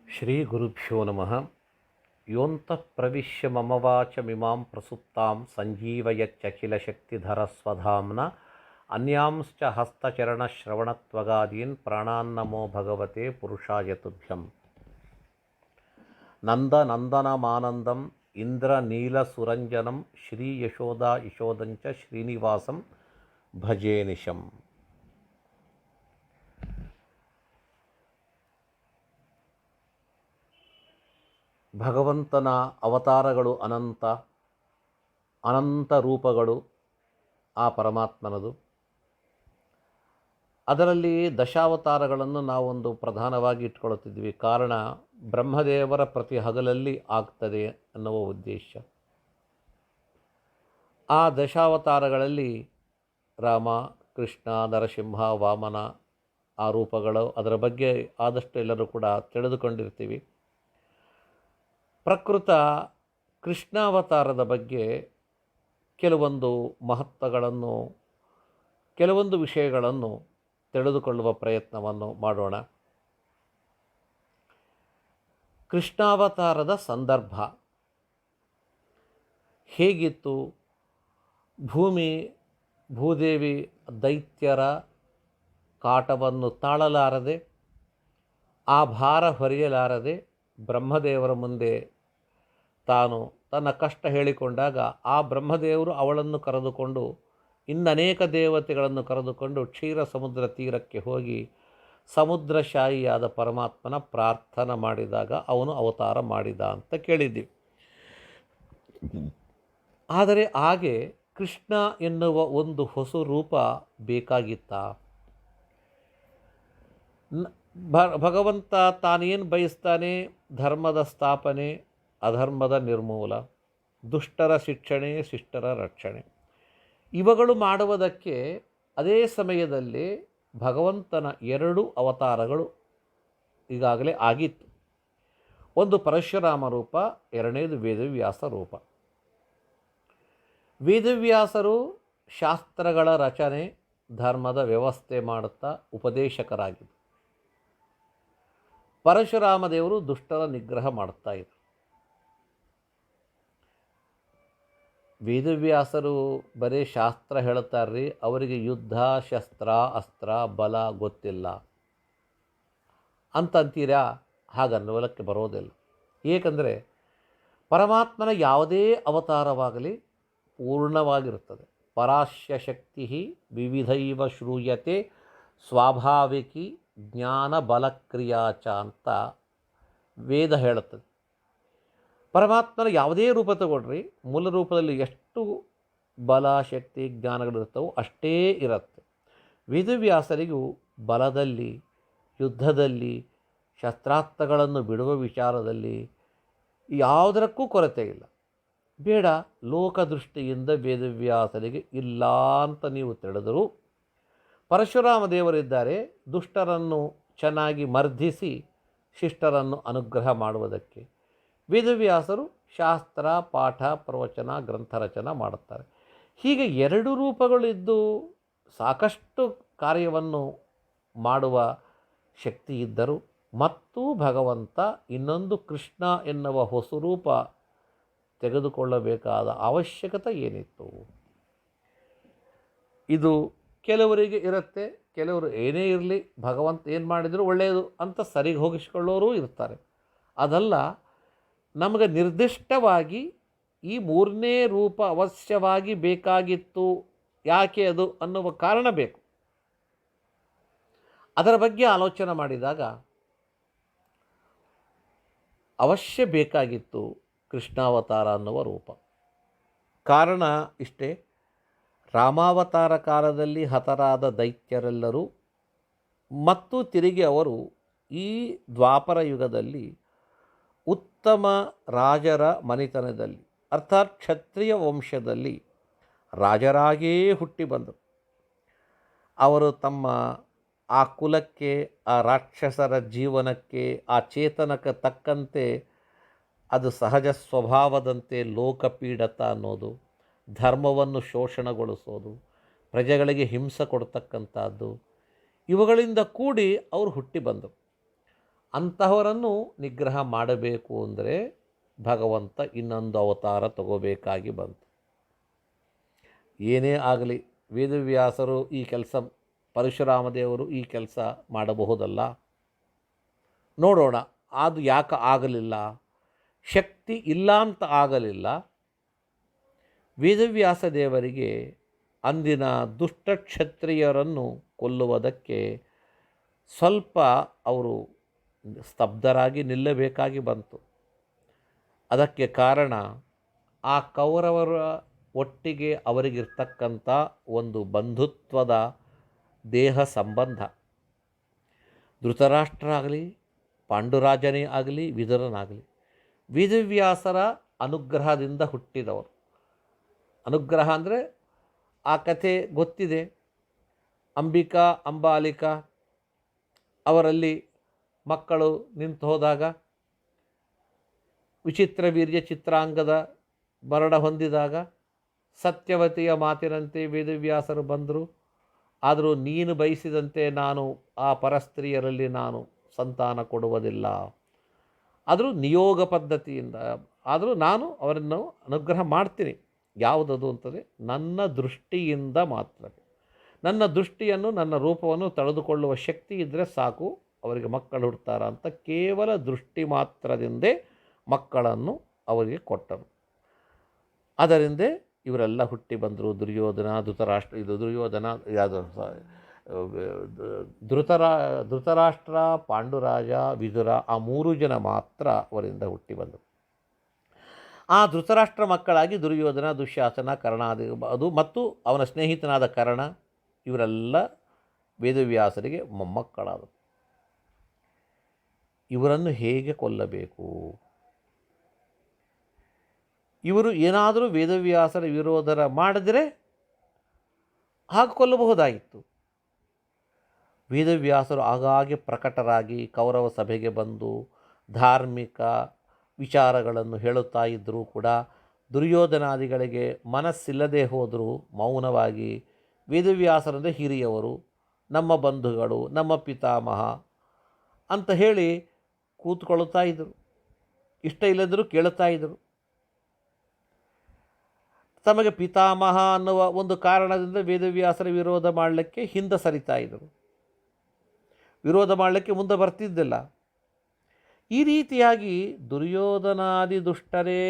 ಶ್ರೀ ಗುರುಭ್ಯೋ ನಮಃ. ಯೋಂತಃ ಪ್ರವಿಶ್ಯ ಮಮ ವಾಚಮಿಮಾಂ ಪ್ರಸುಪ್ತಾಂ ಸಂಜೀವಯಚ್ಚಖಿಲಶಕ್ತಿಧರ ಸ್ವಧಾಮ್ನ ಅನ್ಯಾಂಶ್ಚ ಹಸ್ತಚರಣಶ್ರವಣತ್ವಗಾದೀನ್ ಪ್ರಾಣಾನ್ನಮೋ ಭಗವತೆ ಪುರುಷಾಯ ತುಭ್ಯಂ. ನಂದನಂದನಮಾನಂದಂ ಇಂದ್ರನೀಲಸುರಂಜನಂ ಶ್ರೀ ಯಶೋದಾ ಯಶೋದಂಚ ಶ್ರೀನಿವಾಸಂ ಭಜೇ ನಿಶಂ. ಭಗವಂತನ ಅವತಾರಗಳು ಅನಂತ ರೂಪಗಳು ಆ ಪರಮಾತ್ಮನದು. ಅದರಲ್ಲಿ ದಶಾವತಾರಗಳನ್ನು ನಾವೊಂದು ಪ್ರಧಾನವಾಗಿ ಇಟ್ಕೊಳ್ಳುತ್ತಿದ್ವಿ. ಕಾರಣ ಬ್ರಹ್ಮದೇವರ ಪ್ರತಿ ಹಗಲಲ್ಲಿ ಆಗ್ತದೆ ಅನ್ನುವ ಉದ್ದೇಶ. ಆ ದಶಾವತಾರಗಳಲ್ಲಿ ರಾಮ, ಕೃಷ್ಣ, ನರಸಿಂಹ, ವಾಮನ ಆ ರೂಪಗಳು, ಅದರ ಬಗ್ಗೆ ಆದಷ್ಟು ಎಲ್ಲರೂ ಕೂಡ ತಿಳಿದುಕೊಂಡಿರ್ತೀವಿ. ಪ್ರಕೃತ ಕೃಷ್ಣಾವತಾರದ ಬಗ್ಗೆ ಕೆಲವೊಂದು ಮಹತ್ವಗಳನ್ನು, ಕೆಲವೊಂದು ವಿಷಯಗಳನ್ನು ತಿಳಿದುಕೊಳ್ಳುವ ಪ್ರಯತ್ನವನ್ನು ಮಾಡೋಣ. ಕೃಷ್ಣಾವತಾರದ ಸಂದರ್ಭ ಹೇಗಿತ್ತು? ಭೂದೇವಿ ದೈತ್ಯರ ಕಾಟವನ್ನು ತಾಳಲಾರದೆ, ಆ ಭಾರ ಹೊರೆಯಲಾರದೆ ಬ್ರಹ್ಮದೇವರ ಮುಂದೆ ತಾನು ತನ್ನ ಕಷ್ಟ ಹೇಳಿಕೊಂಡಾಗ ಆ ಬ್ರಹ್ಮದೇವರು ಅವಳನ್ನು ಕರೆದುಕೊಂಡು ಇನ್ನನೇಕ ದೇವತೆಗಳನ್ನು ಕರೆದುಕೊಂಡು ಕ್ಷೀರ ಸಮುದ್ರ ತೀರಕ್ಕೆ ಹೋಗಿ ಸಮುದ್ರಶಾಹಿಯಾದ ಪರಮಾತ್ಮನ ಪ್ರಾರ್ಥನೆ ಮಾಡಿದಾಗ ಅವನು ಅವತಾರ ಮಾಡಿದ ಅಂತ ಕೇಳಿದ್ದೀವಿ. ಆದರೆ ಹಾಗೆ ಕೃಷ್ಣ ಎನ್ನುವ ಒಂದು ಹೊಸ ರೂಪ ಬೇಕಾಗಿತ್ತ? ಭಗವಂತ ತಾನೇನು ಬಯಸ್ತಾನೆ? ಧರ್ಮದ ಸ್ಥಾಪನೆ, ಅಧರ್ಮದ ನಿರ್ಮೂಲ, ದುಷ್ಟರ ಶಿಕ್ಷಣೆ, ಶಿಷ್ಟರ ರಕ್ಷಣೆ. ಇವುಗಳು ಮಾಡುವುದಕ್ಕೆ ಅದೇ ಸಮಯದಲ್ಲಿ ಭಗವಂತನ 2 ಅವತಾರಗಳು ಈಗಾಗಲೇ ಆಗಿತ್ತು. ಒಂದು ಪರಶುರಾಮ ರೂಪ, ಎರಡನೇದು ವೇದವ್ಯಾಸ ರೂಪ. ವೇದವ್ಯಾಸರು ಶಾಸ್ತ್ರಗಳ ರಚನೆ, ಧರ್ಮದ ವ್ಯವಸ್ಥೆ ಮಾಡುತ್ತಾ ಉಪದೇಶಕರಾಗಿದ್ದರು. ಪರಶುರಾಮ ದೇವರು ದುಷ್ಟರ ನಿಗ್ರಹ ಮಾಡ್ತಾ ಇದ್ದರು. ವೇದವ್ಯಾಸರು ಬರೀ ಶಾಸ್ತ್ರ ಹೇಳ್ತಾರ್ರಿ, ಅವರಿಗೆ ಯುದ್ಧ, ಶಸ್ತ್ರ, ಅಸ್ತ್ರ, ಬಲ ಗೊತ್ತಿಲ್ಲ ಅಂತಂತೀರಾ? ಹಾಗನ್ನುವಲಕ್ಕೆ ಬರೋದಿಲ್ಲ. ಏಕೆಂದರೆ ಪರಮಾತ್ಮನ ಯಾವುದೇ ಅವತಾರವಾಗಲಿ ಪೂರ್ಣವಾಗಿರುತ್ತದೆ. ಪರಾಶ್ಯ ಶಕ್ತಿ ವಿವಿಧೈವ ಶ್ರೂಯತೆ ಸ್ವಾಭಾವಿಕಿ ಜ್ಞಾನ ಬಲಕ್ರಿಯಾಚ ಅಂತ ವೇದ ಹೇಳುತ್ತದೆ. ಪರಮಾತ್ಮನ ಯಾವುದೇ ರೂಪ ತಗೊಳ್ರಿ, ಮೂಲ ರೂಪದಲ್ಲಿ ಎಷ್ಟು ಬಲ, ಶಕ್ತಿ, ಜ್ಞಾನಗಳಿರ್ತವೋ ಅಷ್ಟೇ ಇರುತ್ತೆ. ವೇದವ್ಯಾಸರಿಗೂ ಬಲದಲ್ಲಿ, ಯುದ್ಧದಲ್ಲಿ, ಶಸ್ತ್ರಾಸ್ತ್ರಗಳನ್ನು ಬಿಡುವ ವಿಚಾರದಲ್ಲಿ ಯಾವುದಕ್ಕೂ ಕೊರತೆ ಇಲ್ಲ. ಬೇಡ, ಲೋಕದೃಷ್ಟಿಯಿಂದ ವೇದವ್ಯಾಸರಿಗೆ ಇಲ್ಲ ಅಂತ ನೀವು ತಿಳಿದರೂ ಪರಶುರಾಮ ದೇವರಿದ್ದಾರೆ ದುಷ್ಟರನ್ನು ಚೆನ್ನಾಗಿ ಮರ್ದಿಸಿ ಶಿಷ್ಟರನ್ನು ಅನುಗ್ರಹ ಮಾಡುವುದಕ್ಕೆ. ವೇದವ್ಯಾಸರು ಶಾಸ್ತ್ರ, ಪಾಠ, ಪ್ರವಚನ, ಗ್ರಂಥ ರಚನೆ ಮಾಡುತ್ತಾರೆ. ಹೀಗೆ 2 ರೂಪಗಳಿದ್ದು ಸಾಕಷ್ಟು ಕಾರ್ಯವನ್ನು ಮಾಡುವ ಶಕ್ತಿ ಇದ್ದರು. ಮತ್ತು ಭಗವಂತ ಇನ್ನೊಂದು ಕೃಷ್ಣ ಎನ್ನುವ ಹೊಸ ರೂಪ ತೆಗೆದುಕೊಳ್ಳಬೇಕಾದ ಅವಶ್ಯಕತೆ ಏನಿತ್ತು? ಇದು ಕೆಲವರಿಗೆ ಇರುತ್ತೆ. ಕೆಲವರು ಏನೇ ಇರಲಿ, ಭಗವಂತ ಏನು ಮಾಡಿದರೂ ಒಳ್ಳೆಯದು ಅಂತ ಸರಿಗೆ ಹೋಗಿಸ್ಕೊಳ್ಳೋರು ಇರ್ತಾರೆ. ಅದಲ್ಲ, ನಮಗೆ ನಿರ್ದಿಷ್ಟವಾಗಿ ಈ 3ನೇ ರೂಪ ಅವಶ್ಯವಾಗಿ ಬೇಕಾಗಿತ್ತು, ಯಾಕೆ ಅದು ಅನ್ನುವ ಕಾರಣ ಬೇಕು. ಅದರ ಬಗ್ಗೆ ಆಲೋಚನೆ ಮಾಡಿದಾಗ ಅವಶ್ಯ ಬೇಕಾಗಿತ್ತು ಕೃಷ್ಣಾವತಾರ ಅನ್ನುವ ರೂಪ. ಕಾರಣ ಇಷ್ಟೇ, ರಾಮಾವತಾರ ಕಾಲದಲ್ಲಿ ಹತರಾದ ದೈತ್ಯರೆಲ್ಲರೂ ಮತ್ತು ತಿರುಗಿ ಅವರು ಈ ದ್ವಾಪರ ಯುಗದಲ್ಲಿ ಉತ್ತಮ ರಾಜರ ಮನೆತನದಲ್ಲಿ, ಅರ್ಥಾತ್ ಕ್ಷತ್ರಿಯ ವಂಶದಲ್ಲಿ ರಾಜರಾಗೇ ಹುಟ್ಟಿ ಬಂದರು. ಅವರು ತಮ್ಮ ಆ ಕುಲಕ್ಕೆ, ಆ ರಾಕ್ಷಸರ ಜೀವನಕ್ಕೆ, ಆ ಚೇತನಕ್ಕೆ ತಕ್ಕಂತೆ ಅದು ಸಹಜ ಸ್ವಭಾವದಂತೆ ಲೋಕಪೀಡತ ಅನ್ನೋದು, ಧರ್ಮವನ್ನು ಶೋಷಣೆಗೊಳಿಸೋದು, ಪ್ರಜೆಗಳಿಗೆ ಹಿಂಸೆ ಕೊಡ್ತಕ್ಕಂಥದ್ದು, ಇವುಗಳಿಂದ ಕೂಡಿ ಅವರು ಹುಟ್ಟಿ ಬಂದರು. ಅಂತಹವರನ್ನು ನಿಗ್ರಹ ಮಾಡಬೇಕು ಅಂದರೆ ಭಗವಂತ ಇನ್ನೊಂದು ಅವತಾರ ತಗೋಬೇಕಾಗಿ ಬಂತು. ಏನೇ ಆಗಲಿ ವೇದವ್ಯಾಸರು ಈ ಕೆಲಸ, ಪರಶುರಾಮ ದೇವರು ಈ ಕೆಲಸ ಮಾಡಬಹುದಲ್ಲ. ನೋಡೋಣ ಅದು ಯಾಕೆ ಆಗಲಿಲ್ಲ. ಶಕ್ತಿ ಇಲ್ಲ ಅಂತ ಆಗಲಿಲ್ಲ. ವೇದವ್ಯಾಸ ದೇವರಿಗೆ ಅಂದಿನ ದುಷ್ಟ ಕ್ಷತ್ರಿಯರನ್ನು ಕೊಲ್ಲುವುದಕ್ಕೆ ಸ್ವಲ್ಪ ಅವರು ಸ್ತಬ್ಧರಾಗಿ ನಿಲ್ಲಬೇಕಾಗಿ ಬಂತು. ಅದಕ್ಕೆ ಕಾರಣ ಆ ಕೌರವರ ಒಟ್ಟಿಗೆ ಅವರಿಗಿರ್ತಕ್ಕಂಥ ಒಂದು ಬಂಧುತ್ವದ ದೇಹ ಸಂಬಂಧ. ಧೃತರಾಷ್ಟ್ರ ಆಗಲಿ, ಪಾಂಡುರಾಜನೇ ಆಗಲಿ, ವಿದುರನಾಗಲಿ ವೇದವ್ಯಾಸರ ಅನುಗ್ರಹದಿಂದ ಹುಟ್ಟಿದವರು. ಅನುಗ್ರಹ ಅಂದರೆ ಆ ಕಥೆ ಗೊತ್ತಿದೆ. ಅಂಬಿಕಾ ಅಂಬಾಲಿಕಾ ಅವರಲ್ಲಿ ಮಕ್ಕಳು ನಿಂತು ಹೋದಾಗ, ವಿಚಿತ್ರ ವೀರ್ಯ ಚಿತ್ರಾಂಗದ ಮರಣ ಹೊಂದಿದಾಗ ಸತ್ಯವತಿಯ ಮಾತಿನಂತೆ ವೇದವ್ಯಾಸರು ಬಂದರು. ಆದರೂ ನೀನು ಬಯಸಿದಂತೆ ನಾನು ಆ ಪರಸ್ತ್ರೀಯರಲ್ಲಿ ನಾನು ಸಂತಾನ ಕೊಡುವುದಿಲ್ಲ, ಆದರೂ ನಿಯೋಗ ಪದ್ಧತಿಯಿಂದ ಆದರೂ ನಾನು ಅವರನ್ನು ಅನುಗ್ರಹ ಮಾಡ್ತೀನಿ. ಯಾವುದದು ಅಂತಂದರೆ ನನ್ನ ದೃಷ್ಟಿಯಿಂದ ಮಾತ್ರ. ನನ್ನ ದೃಷ್ಟಿಯನ್ನು, ನನ್ನ ರೂಪವನ್ನು ತಳೆದುಕೊಳ್ಳುವ ಶಕ್ತಿ ಇದ್ದರೆ ಸಾಕು ಅವರಿಗೆ ಮಕ್ಕಳು ಹುಡ್ತಾರ ಅಂತ ಕೇವಲ ದೃಷ್ಟಿ ಮಾತ್ರದಿಂದೇ ಮಕ್ಕಳನ್ನು ಅವರಿಗೆ ಕೊಟ್ಟರು. ಅದರಿಂದ ಇವರೆಲ್ಲ ಹುಟ್ಟಿ ಬಂದರು. ದುರ್ಯೋಧನ, ಧೃತರಾಷ್ಟ್ರ, ಇದು ದುರ್ಯೋಧನ, ಯಾವುದು ಧೃತರಾಷ್ಟ್ರ, ಪಾಂಡುರಾಜ, ವಿದುರ, ಆ 3 ಜನ ಮಾತ್ರ ಅವರಿಂದ ಹುಟ್ಟಿ ಬಂದರು. ಆ ಧೃತರಾಷ್ಟ್ರ ಮಕ್ಕಳಾಗಿ ದುರ್ಯೋಧನ, ದುಶ್ಯಾಸನ, ಕರ್ಣಾದಿ ಅದು ಮತ್ತು ಅವನ ಸ್ನೇಹಿತನಾದ ಕರ್ಣ ಇವರೆಲ್ಲ ವೇದವ್ಯಾಸರಿಗೆ ಮೊಮ್ಮಕ್ಕಳಾದರು. ಇವರನ್ನು ಹೇಗೆ ಕೊಲ್ಲಬೇಕು? ಇವರು ಏನಾದರೂ ವೇದವ್ಯಾಸರ ವಿರೋಧ ಮಾಡಿದರೆ ಹಾಗೆ ಕೊಲ್ಲಬಹುದಾಗಿತ್ತು. ವೇದವ್ಯಾಸರು ಆಗಾಗ್ಗೆ ಪ್ರಕಟರಾಗಿ ಕೌರವ ಸಭೆಗೆ ಬಂದು ಧಾರ್ಮಿಕ ವಿಚಾರಗಳನ್ನು ಹೇಳುತ್ತಾ ಇದ್ದರೂ ಕೂಡ ದುರ್ಯೋಧನಾದಿಗಳಿಗೆ ಮನಸ್ಸಿಲ್ಲದೆ ಹೋದರೂ ಮೌನವಾಗಿ ವೇದವ್ಯಾಸರಂದರೆ ಹಿರಿಯವರು, ನಮ್ಮ ಬಂಧುಗಳು, ನಮ್ಮ ಪಿತಾಮಹ ಅಂತ ಹೇಳಿ ಕೂತ್ಕೊಳ್ತಾ ಇದ್ದರು. ಇಷ್ಟ ಇಲ್ಲದರೂ ಕೇಳುತ್ತಾ ಇದ್ದರು. ತಮಗೆ ಪಿತಾಮಹ ಅನ್ನುವ ಒಂದು ಕಾರಣದಿಂದ ವೇದವ್ಯಾಸರ ವಿರೋಧ ಮಾಡಲಿಕ್ಕೆ ಹಿಂದೆ ಸರಿತಾ ಇದ್ದರು. ವಿರೋಧ ಮಾಡಲಿಕ್ಕೆ ಮುಂದೆ ಬರ್ತಿದ್ದಿಲ್ಲ. ಈ ರೀತಿಯಾಗಿ ದುರ್ಯೋಧನಾದಿ ದುಷ್ಟರೇ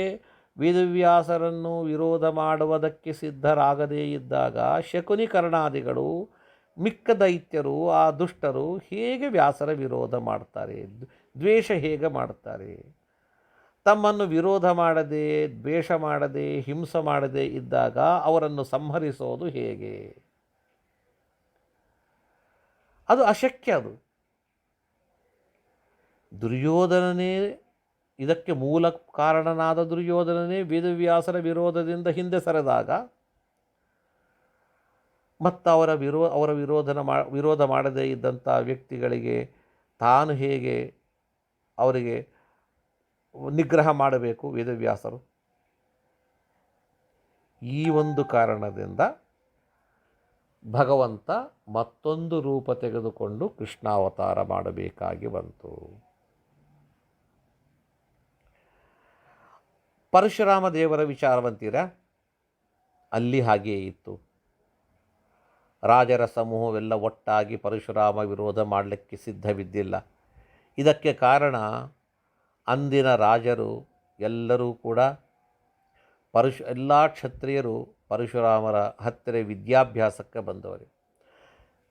ವೇದವ್ಯಾಸರನ್ನು ವಿರೋಧ ಮಾಡುವುದಕ್ಕೆ ಸಿದ್ಧರಾಗದೇ ಇದ್ದಾಗ ಶಕುನಿ ಕರ್ಣಾದಿಗಳು, ಮಿಕ್ಕ ದೈತ್ಯರು, ಆ ದುಷ್ಟರು ಹೇಗೆ ವ್ಯಾಸರ ವಿರೋಧ ಮಾಡ್ತಾರೆ? ದ್ವೇಷ ಹೇಗೆ ಮಾಡ್ತಾರೆ? ತಮ್ಮನ್ನು ವಿರೋಧ ಮಾಡದೆ, ದ್ವೇಷ ಮಾಡದೆ, ಹಿಂಸೆ ಮಾಡದೆ ಇದ್ದಾಗ ಅವರನ್ನು ಸಂಹರಿಸೋದು ಹೇಗೆ? ಅದು ಅಶಕ್ಯ. ಅದು ದುರ್ಯೋಧನನೇ, ಇದಕ್ಕೆ ಮೂಲ ಕಾರಣನಾದ ದುರ್ಯೋಧನನೇ ವೇದವ್ಯಾಸರ ವಿರೋಧದಿಂದ ಹಿಂದೆ ಸರಿದಾಗ ಮತ್ತು ಅವರ ವಿರೋಧ ಮಾಡದೇ ಇದ್ದಂಥ ವ್ಯಕ್ತಿಗಳಿಗೆ ತಾನು ಹೇಗೆ ಅವರಿಗೆ ನಿಗ್ರಹ ಮಾಡಬೇಕು ವೇದವ್ಯಾಸರು? ಈ ಒಂದು ಕಾರಣದಿಂದ ಭಗವಂತ ಮತ್ತೊಂದು ರೂಪ ತೆಗೆದುಕೊಂಡು ಕೃಷ್ಣಾವತಾರ ಮಾಡಬೇಕಾಗಿ ಬಂತು. ಪರಶುರಾಮ ದೇವರ ವಿಚಾರವಂತೀರ ಅಲ್ಲಿ ಹಾಗೆಯೇ ಇತ್ತು. ರಾಜರ ಸಮೂಹವೆಲ್ಲ ಒಟ್ಟಾಗಿ ಪರಶುರಾಮ ವಿರೋಧ ಮಾಡಲಿಕ್ಕೆ ಸಿದ್ಧವಿದ್ದಿಲ್ಲ. ಇದಕ್ಕೆ ಕಾರಣ ಅಂದಿನ ರಾಜರು ಎಲ್ಲರೂ ಕೂಡ ಎಲ್ಲ ಕ್ಷತ್ರಿಯರು ಪರಶುರಾಮರ ಹತ್ತಿರ ವಿದ್ಯಾಭ್ಯಾಸಕ್ಕೆ ಬಂದವರು.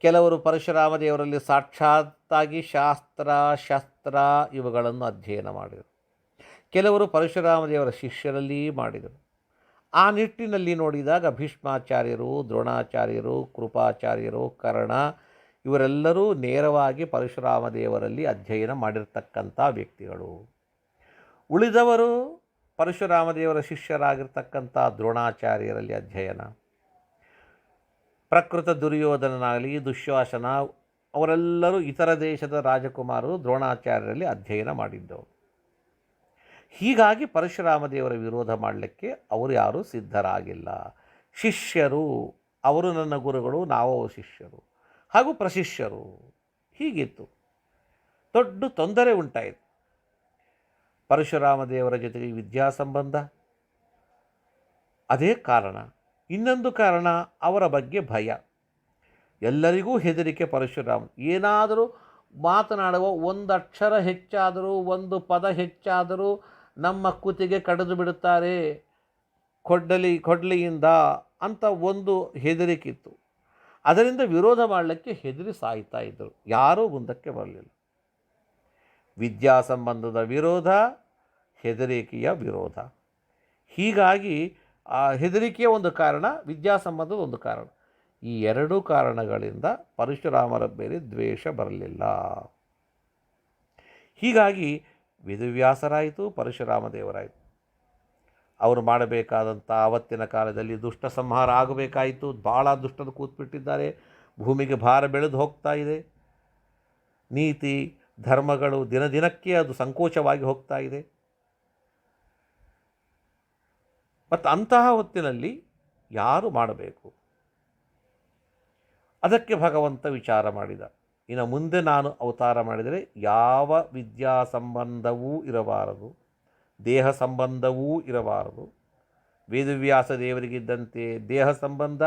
ಕೆಲವರು ಪರಶುರಾಮ ದೇವರಲ್ಲಿ ಸಾಕ್ಷಾತ್ತಾಗಿ ಶಾಸ್ತ್ರ ಇವುಗಳನ್ನು ಅಧ್ಯಯನ ಮಾಡಿದರು. ಕೆಲವರು ಪರಶುರಾಮ ದೇವರ ಶಿಷ್ಯರಲ್ಲಿ ಮಾಡಿದರು. ಆ ನಿಟ್ಟಿನಲ್ಲಿ ನೋಡಿದಾಗ ಭೀಷ್ಮಾಚಾರ್ಯರು, ದ್ರೋಣಾಚಾರ್ಯರು, ಕೃಪಾಚಾರ್ಯರು, ಕರ್ಣ ಇವರೆಲ್ಲರೂ ನೇರವಾಗಿ ಪರಶುರಾಮ ದೇವರಲ್ಲಿ ಅಧ್ಯಯನ ಮಾಡಿರ್ತಕ್ಕಂಥ ವ್ಯಕ್ತಿಗಳು. ಉಳಿದವರು ಪರಶುರಾಮ ದೇವರ ಶಿಷ್ಯರಾಗಿರ್ತಕ್ಕಂಥ ದ್ರೋಣಾಚಾರ್ಯರಲ್ಲಿ ಅಧ್ಯಯನ. ಪ್ರಕೃತ ದುರ್ಯೋಧನನಾಗಲಿ, ದುಶ್ಯಾಸನ ಅವರೆಲ್ಲರೂ ಇತರ ದೇಶದ ರಾಜಕುಮಾರರು ದ್ರೋಣಾಚಾರ್ಯರಲ್ಲಿ ಅಧ್ಯಯನ ಮಾಡಿದ್ದವರು. ಹೀಗಾಗಿ ಪರಶುರಾಮ ದೇವರ ವಿರೋಧ ಮಾಡಲಿಕ್ಕೆ ಅವರು ಯಾರೂ ಸಿದ್ಧರಾಗಿಲ್ಲ. ಶಿಷ್ಯರು, ಅವರು ನನ್ನ ಗುರುಗಳು, ನಾವು ಶಿಷ್ಯರು ಹಾಗೂ ಪ್ರಶಿಷ್ಯರು, ಹೀಗಿತ್ತು. ದೊಡ್ಡ ತೊಂದರೆ ಉಂಟಾಯಿತು. ಪರಶುರಾಮ ದೇವರ ಜೊತೆಗೆ ವಿದ್ಯಾ ಸಂಬಂಧ ಅದೇ ಕಾರಣ. ಇನ್ನೊಂದು ಕಾರಣ ಅವರ ಬಗ್ಗೆ ಭಯ. ಎಲ್ಲರಿಗೂ ಹೆದರಿಕೆ ಪರಶುರಾಮ. ಏನಾದರೂ ಮಾತನಾಡುವ ಒಂದು ಅಕ್ಷರ ಹೆಚ್ಚಾದರೂ, ಒಂದು ಪದ ಹೆಚ್ಚಾದರೂ ನಮ್ಮ ಕುತ್ತಿಗೆ ಕಡಿದು ಬಿಡುತ್ತಾರೆ ಕೊಡ್ಲಿಯಿಂದ ಅಂತ ಒಂದು ಹೆದರಿಕಿತ್ತು. ಅದರಿಂದ ವಿರೋಧ ಮಾಡಲಿಕ್ಕೆ ಹೆದರಿ ಸಾಯ್ತಾ ಇದ್ದರು. ಯಾರೂ ಮುಂದಕ್ಕೆ ಬರಲಿಲ್ಲ. ವಿದ್ಯಾ ಸಂಬಂಧದ ವಿರೋಧ, ಹೆದರಿಕೆಯ ವಿರೋಧ. ಹೀಗಾಗಿ ಆ ಹೆದರಿಕೆಯ ಒಂದು ಕಾರಣ, ವಿದ್ಯಾ ಸಂಬಂಧದ ಒಂದು ಕಾರಣ. ಈ ಎರಡೂ ಕಾರಣಗಳಿಂದ ಪರಶುರಾಮರ ಮೇಲೆ ದ್ವೇಷ ಬರಲಿಲ್ಲ. ಹೀಗಾಗಿ ವೇದವ್ಯಾಸರಾಯಿತು, ಪರಶುರಾಮ ದೇವರಾಯಿತು. ಅವರು ಮಾಡಬೇಕಾದಂಥ ಆವತ್ತಿನ ಕಾಲದಲ್ಲಿ ದುಷ್ಟ ಸಂಹಾರ ಆಗಬೇಕಾಯಿತು. ಭಾಳ ದುಷ್ಟರು ಕೂತ್ಬಿಟ್ಟಿದ್ದಾರೆ. ಭೂಮಿಗೆ ಭಾರ ಬೆಳೆದು ಹೋಗ್ತಾ ಇದೆ. ನೀತಿ ಧರ್ಮಗಳು ದಿನದಿನಕ್ಕೆ ಅದು ಸಂಕೋಚವಾಗಿ ಹೋಗ್ತಾ ಇದೆ. ಮತ್ತು ಅಂತಹ ಹೊತ್ತಿನಲ್ಲಿ ಯಾರು ಮಾಡಬೇಕು? ಅದಕ್ಕೆ ಭಗವಂತ ವಿಚಾರ ಮಾಡಿದ. ಇನ್ನು ಮುಂದೆ ನಾನು ಅವತಾರ ಮಾಡಿದರೆ ಯಾವ ವಿದ್ಯಾ ಸಂಬಂಧವೂ ಇರಬಾರದು, ದೇಹ ಸಂಬಂಧವೂ ಇರಬಾರದು. ವೇದವ್ಯಾಸ ದೇವರಿಗಿದ್ದಂತೆ ದೇಹ ಸಂಬಂಧ,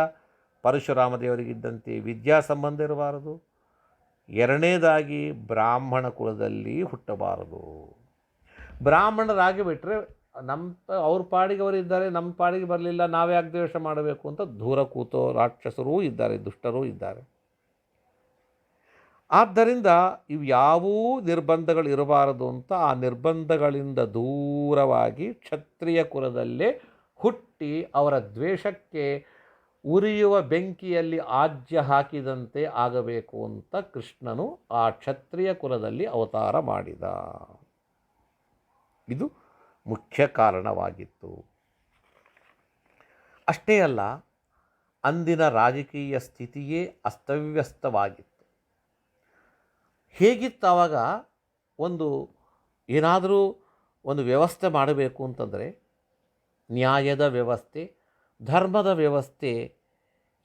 ಪರಶುರಾಮ ದೇವರಿಗಿದ್ದಂತೆ ವಿದ್ಯಾ ಸಂಬಂಧ ಇರಬಾರದು. ಎರಡನೇದಾಗಿ ಬ್ರಾಹ್ಮಣ ಕುಲದಲ್ಲಿ ಹುಟ್ಟಬಾರದು. ಬ್ರಾಹ್ಮಣರಾಗಿ ಬಿಟ್ಟರೆ ಅವ್ರ ಪಾಡಿಗೆ ಅವರಿದ್ದಾರೆ, ನಮ್ಮ ಪಾಡಿಗೆ ಬರಲಿಲ್ಲ, ನಾವ್ಯಾಕೆ ದ್ವೇಷ ಮಾಡಬೇಕು ಅಂತ ದೂರ ಕೂತೋ ರಾಕ್ಷಸರೂ ಇದ್ದಾರೆ, ದುಷ್ಟರೂ ಇದ್ದಾರೆ. ಆದ್ದರಿಂದ ಇವು ಯಾವೂ ನಿರ್ಬಂಧಗಳು ಇರಬಾರದು ಅಂತ ಆ ನಿರ್ಬಂಧಗಳಿಂದ ದೂರವಾಗಿ ಕ್ಷತ್ರಿಯ ಕುಲದಲ್ಲೇ ಹುಟ್ಟಿ ಅವರ ದ್ವೇಷಕ್ಕೆ ಉರಿಯುವ ಬೆಂಕಿಯಲ್ಲಿ ಆಜ್ಯ ಹಾಕಿದಂತೆ ಆಗಬೇಕು ಅಂತ ಕೃಷ್ಣನು ಆ ಕ್ಷತ್ರಿಯ ಕುಲದಲ್ಲಿ ಅವತಾರ ಮಾಡಿದ. ಇದು ಮುಖ್ಯ ಕಾರಣವಾಗಿತ್ತು. ಅಷ್ಟೇ ಅಲ್ಲ, ಅಂದಿನ ರಾಜಕೀಯ ಸ್ಥಿತಿಯೇ ಅಸ್ತವ್ಯಸ್ತವಾಗಿತ್ತು. ಹೇಗಿತ್ತು ಆವಾಗ? ಏನಾದರೂ ಒಂದು ವ್ಯವಸ್ಥೆ ಮಾಡಬೇಕು ಅಂತಂದರೆ ನ್ಯಾಯದ ವ್ಯವಸ್ಥೆ, ಧರ್ಮದ ವ್ಯವಸ್ಥೆ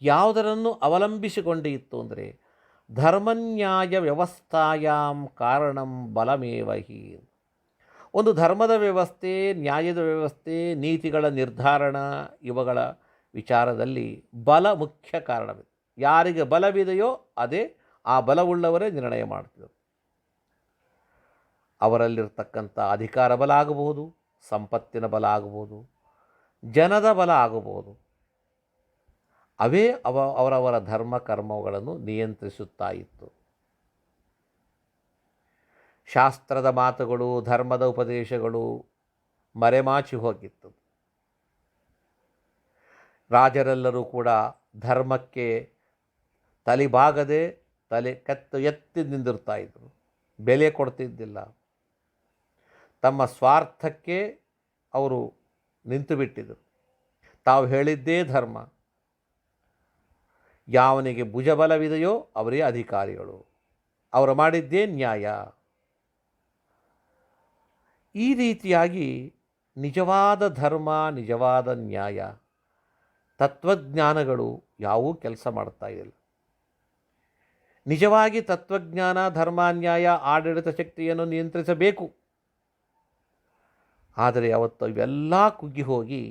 ಯಾವುದರನ್ನು ಅವಲಂಬಿಸಿಕೊಂಡೇ ಇತ್ತು ಅಂದರೆ ಧರ್ಮನ್ಯಾಯ ವ್ಯವಸ್ಥಾಯಾಂ ಕಾರಣಂ ಬಲಮೇವಹಿ. ಒಂದು ಧರ್ಮದ ವ್ಯವಸ್ಥೆ, ನ್ಯಾಯದ ವ್ಯವಸ್ಥೆ, ನೀತಿಗಳ ನಿರ್ಧಾರಣ ಇವುಗಳ ವಿಚಾರದಲ್ಲಿ ಬಲ ಮುಖ್ಯ ಕಾರಣವಿದೆ. ಯಾರಿಗೆ ಬಲವಿದೆಯೋ ಅದೇ ಆ ಬಲವುಳ್ಳವರೇ ನಿರ್ಣಯ ಮಾಡ್ತಿದ್ದರು. ಅವರಲ್ಲಿರ್ತಕ್ಕಂಥ ಅಧಿಕಾರ ಬಲ ಆಗಬಹುದು, ಸಂಪತ್ತಿನ ಬಲ ಆಗಬಹುದು, ಜನದ ಬಲ ಆಗಬಹುದು. ಅವೇ ಅವರವರ ಧರ್ಮ ಕರ್ಮಗಳನ್ನು ನಿಯಂತ್ರಿಸುತ್ತಾ ಇತ್ತು. ಶಾಸ್ತ್ರದ ಮಾತುಗಳು, ಧರ್ಮದ ಉಪದೇಶಗಳು ಮರೆಮಾಚಿ ಹೋಗಿತ್ತು. ರಾಜರೆಲ್ಲರೂ ಕೂಡ ಧರ್ಮಕ್ಕೆ ತಲೆಬಾಗದೆ ತಲೆ ಎತ್ತಿ ನಿಂದಿರ್ತಾ ಇದ್ದರು, ಬೆಲೆ ಕೊಡ್ತಿದ್ದಿಲ್ಲ. ತಮ್ಮ ಸ್ವಾರ್ಥಕ್ಕೆ ಅವರು ನಿಂತು ಬಿಟ್ಟಿದ್ದರು. ತಾವು ಹೇಳಿದ್ದೇ ಧರ್ಮ. ಯಾವನಿಗೆ ಭುಜಬಲವಿದೆಯೋ ಅವರೇ ಅಧಿಕಾರಿಗಳು, ಅವರು ಮಾಡಿದ್ದೇ ನ್ಯಾಯ. ಈ ರೀತಿಯಾಗಿ ನಿಜವಾದ ಧರ್ಮ, ನಿಜವಾದ ನ್ಯಾಯ, ತತ್ವಜ್ಞಾನಗಳು ಯಾವುವೂ ಕೆಲಸ ಮಾಡ್ತಾ ಇಲ್ಲ. ನಿಜವಾಗಿ ತತ್ವಜ್ಞಾನ, ಧರ್ಮ, ನ್ಯಾಯ ಆಡಳಿತ ಶಕ್ತಿಯನ್ನು ನಿಯಂತ್ರಿಸಬೇಕು. ಆದರೆ ಅವತ್ತು ಇವೆಲ್ಲ ಕುಗ್ಗಿ ಹೋಗಿ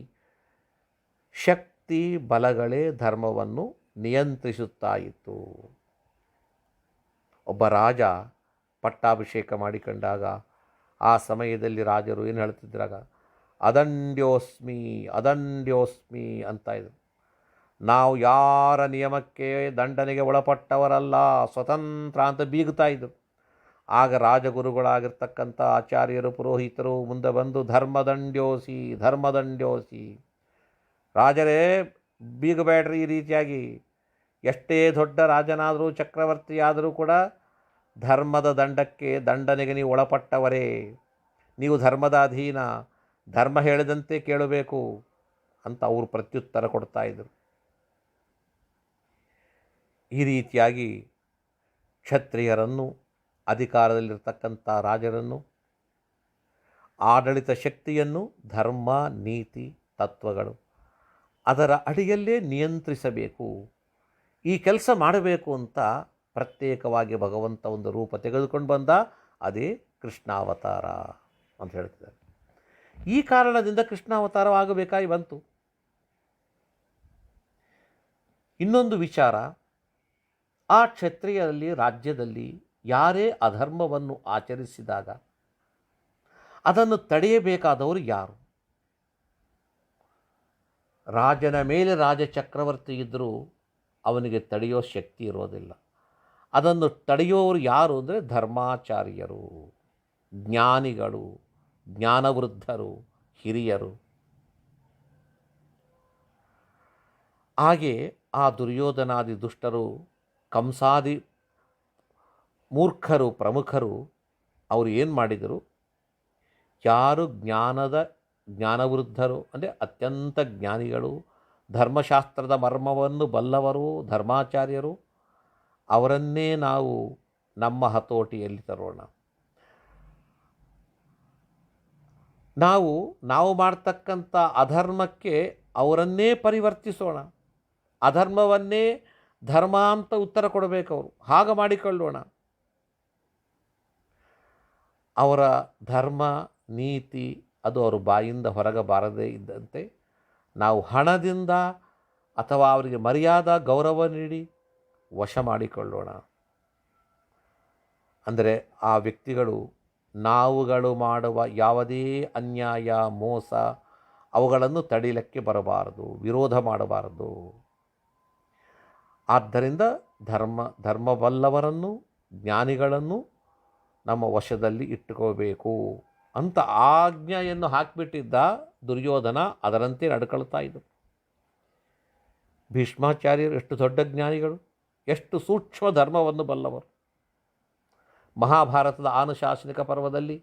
ಶಕ್ತಿ ಬಲಗಳೇ ಧರ್ಮವನ್ನು ನಿಯಂತ್ರಿಸುತ್ತಾ ಇತ್ತು. ಒಬ್ಬ ರಾಜ ಪಟ್ಟಾಭಿಷೇಕ ಮಾಡಿಕೊಂಡಾಗ ಆ ಸಮಯದಲ್ಲಿ ರಾಜರು ಏನು ಹೇಳ್ತಿದ್ರಾಗ, ಅದಂಡ್ಯೋಸ್ಮಿ ಅದಂಡ್ಯೋಸ್ಮಿ ಅಂತ ಇದ್ರು. ನಾವು ಯಾರ ನಿಯಮಕ್ಕೆ ದಂಡನೆಗೆ ಒಳಪಟ್ಟವರಲ್ಲ, ಸ್ವತಂತ್ರ ಅಂತ ಬೀಗುತ್ತಾ ಇದ್ದರು. ಆಗ ರಾಜಗುರುಗಳಾಗಿರ್ತಕ್ಕಂಥ ಆಚಾರ್ಯರು, ಪುರೋಹಿತರು ಮುಂದೆ ಬಂದು ಧರ್ಮದಂಡ್ಯೋಸಿ ಧರ್ಮದಂಡ್ಯೋಸಿ, ರಾಜರೇ ಬೀಗಬೇಡ್ರಿ, ಈ ರೀತಿಯಾಗಿ ಎಷ್ಟೇ ದೊಡ್ಡ ರಾಜನಾದರೂ ಚಕ್ರವರ್ತಿಯಾದರೂ ಕೂಡ ಧರ್ಮದ ದಂಡನೆಗೆ ನೀವು ಒಳಪಟ್ಟವರೇ, ನೀವು ಧರ್ಮದ ಅಧೀನ, ಧರ್ಮ ಹೇಳಿದಂತೆ ಕೇಳಬೇಕು ಅಂತ ಅವರು ಪ್ರತ್ಯುತ್ತರ ಕೊಡ್ತಾಯಿದ್ರು. ಈ ರೀತಿಯಾಗಿ ಕ್ಷತ್ರಿಯರನ್ನು, ಅಧಿಕಾರದಲ್ಲಿರ್ತಕ್ಕಂಥ ರಾಜರನ್ನು, ಆಡಳಿತ ಶಕ್ತಿಯನ್ನು ಧರ್ಮ, ನೀತಿ, ತತ್ವಗಳು ಅದರ ಅಡಿಯಲ್ಲೇ ನಿಯಂತ್ರಿಸಬೇಕು. ಈ ಕೆಲಸ ಮಾಡಬೇಕು ಅಂತ ಪ್ರತ್ಯೇಕವಾಗಿ ಭಗವಂತ ಒಂದು ರೂಪ ತೆಗೆದುಕೊಂಡು ಬಂದ. ಅದೇ ಕೃಷ್ಣಾವತಾರ ಅಂತ ಹೇಳ್ತಿದ್ದಾರೆ. ಈ ಕಾರಣದಿಂದ ಕೃಷ್ಣಾವತಾರವಾಗಬೇಕಾಗಿ ಬಂತು. ಇನ್ನೊಂದು ವಿಚಾರ, ಆ ಕ್ಷತ್ರಿಯರಲ್ಲಿ ರಾಜ್ಯದಲ್ಲಿ ಯಾರೇ ಅಧರ್ಮವನ್ನು ಆಚರಿಸಿದಾಗ ಅದನ್ನು ತಡೆಯಬೇಕಾದವರು ಯಾರು? ರಾಜನ ಮೇಲೆ ರಾಜಚಕ್ರವರ್ತಿ ಇದ್ದರೂ ಅವನಿಗೆ ತಡೆಯೋ ಶಕ್ತಿ ಇರೋದಿಲ್ಲ. ಅದನ್ನು ತಡೆಯೋರು ಯಾರು ಅಂದರೆ ಧರ್ಮಾಚಾರ್ಯರು, ಜ್ಞಾನಿಗಳು, ಜ್ಞಾನವೃದ್ಧರು, ಹಿರಿಯರು. ಹಾಗೆ ಆ ದುರ್ಯೋಧನಾದಿ ದುಷ್ಟರು, ಕಂಸಾದಿ ಮೂರ್ಖರು, ಪ್ರಮುಖರು ಅವರು ಏನು ಮಾಡಿದರು? ಯಾರು ಜ್ಞಾನವೃದ್ಧರು ಅಂದರೆ ಅತ್ಯಂತ ಜ್ಞಾನಿಗಳು, ಧರ್ಮಶಾಸ್ತ್ರದ ಮರ್ಮವನ್ನು ಬಲ್ಲವರು, ಧರ್ಮಾಚಾರ್ಯರು, ಅವರನ್ನೇ ನಾವು ನಮ್ಮ ಹತೋಟಿಯಲ್ಲಿ ತರೋಣ. ನಾವು ಮಾಡ್ತಕ್ಕಂಥ ಅಧರ್ಮಕ್ಕೆ ಅವರನ್ನೇ ಪರಿವರ್ತಿಸೋಣ. ಅಧರ್ಮವನ್ನೇ ಧರ್ಮ ಅಂತ ಉತ್ತರ ಕೊಡಬೇಕು ಅವರು. ಹಾಗೆ ಮಾಡಿಕೊಳ್ಳೋಣ. ಅವರ ಧರ್ಮ ನೀತಿ ಅದು ಅವರ ಬಾಯಿಂದ ಹೊರಗೆ ಬಾರದೇ ಇದ್ದಂತೆ ನಾವು ಹಣದಿಂದ ಅಥವಾ ಅವರಿಗೆ ಮರ್ಯಾದಾ ಗೌರವ ನೀಡಿ ವಶ ಮಾಡಿಕೊಳ್ಳೋಣ. ಅಂದರೆ ಆ ವ್ಯಕ್ತಿಗಳು ನಾವುಗಳು ಮಾಡುವ ಯಾವುದೇ ಅನ್ಯಾಯ, ಮೋಸ ಅವುಗಳನ್ನು ತಡೆಯಲಿಕ್ಕೆ ಬರಬಾರದು, ವಿರೋಧ ಮಾಡಬಾರದು. ಆದ್ದರಿಂದ ಧರ್ಮಬಲ್ಲವರನ್ನು, ಜ್ಞಾನಿಗಳನ್ನು ನಮ್ಮ ವಶದಲ್ಲಿ ಇಟ್ಟುಕೋಬೇಕು ಅಂತ ಆಜ್ಞೆಯನ್ನು ಹಾಕಿಬಿಟ್ಟಿದ್ದ ದುರ್ಯೋಧನ. ಅದರಂತೆ ನಡ್ಕೊಳ್ತಾ ಇದ್ದರು. ಭೀಷ್ಮಾಚಾರ್ಯರು ಎಷ್ಟು ದೊಡ್ಡ ಜ್ಞಾನಿಗಳು, ಎಷ್ಟು ಸೂಕ್ಷ್ಮ ಧರ್ಮವನ್ನು ಬಲ್ಲವರು. ಮಹಾಭಾರತದ ಆನುಶಾಸನಿಕ ಪರ್ವದಲ್ಲಿ,